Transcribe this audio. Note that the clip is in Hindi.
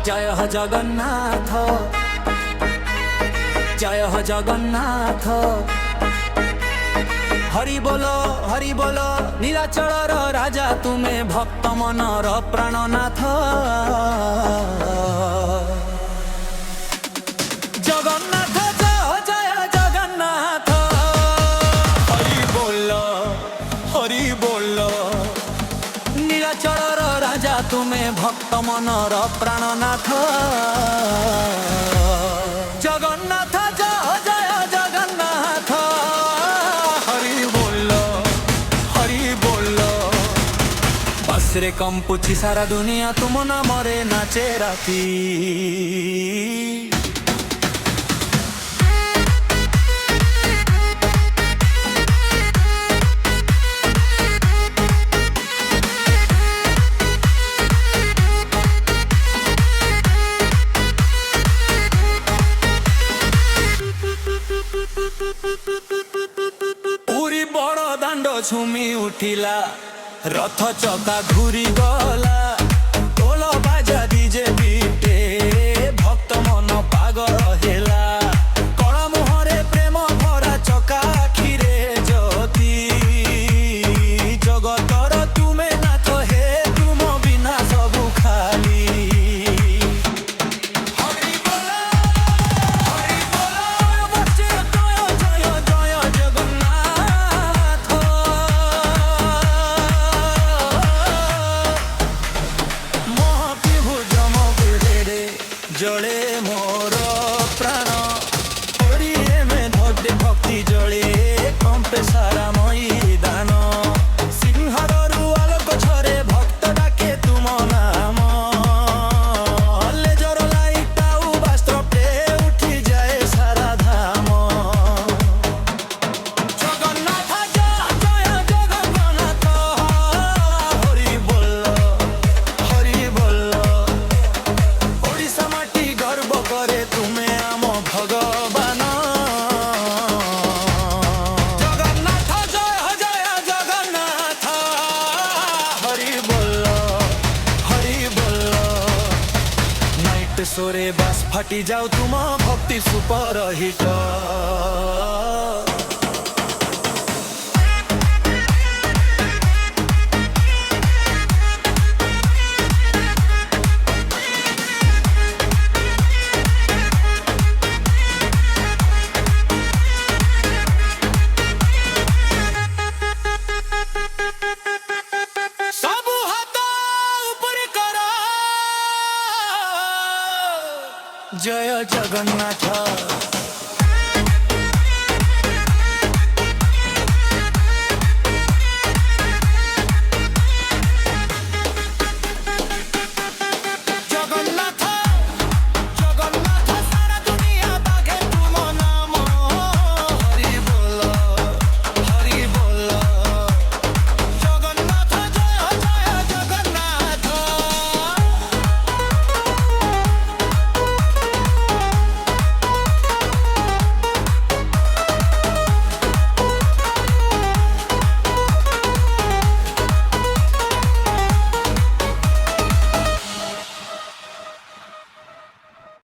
जय हो जगन्नाथ, जय हो जगन्नाथ। हरि बोलो नीलाचलर राजा तुमे भक्त मनर प्राणनाथ। जगन्नाथ जय जगन्नाथ। हरि बोलो नीलाचलर राजा तुमे भक्त मनर प्राणनाथ। जगन्नाथ जय जगन्नाथ। हरि बोलो बसरे कंपुची सारा दुनिया तुम नामरे नाचे राती। पूरी बड़ दांड झुमी उठिला, रथ चका घूरी गला, ढोल बाजा डीजे बीटे भक्त मन पागल हेला। कला मुहरे प्रेम भरा चका आखिरे ज्योति। जगतर तुमे नाथ हे तुम बिना सबु खाली। हरि बोलो बच्चे जय जय जगन्नाथ। जले मोर प्राण हरिये में भक्ति भक्ति जले कंपे सारा मैदान। सिंहारु आलोक झरे भक्त डाके तुम नाम। लेजर लाइट आउ वस्त्र पे उठी जाए सारा धाम। जगन्नाथ जय जगन्नाथ। हरि बोलो ओडिशा माटी गर्व करे तुमे आम भगवान। जगन्नाथ जय जगन्नाथ। हरि बोलो नाइट सोरे बास फाटी जाऊ तुम भक्ति सुपर हिट। जय जगन्नाथ।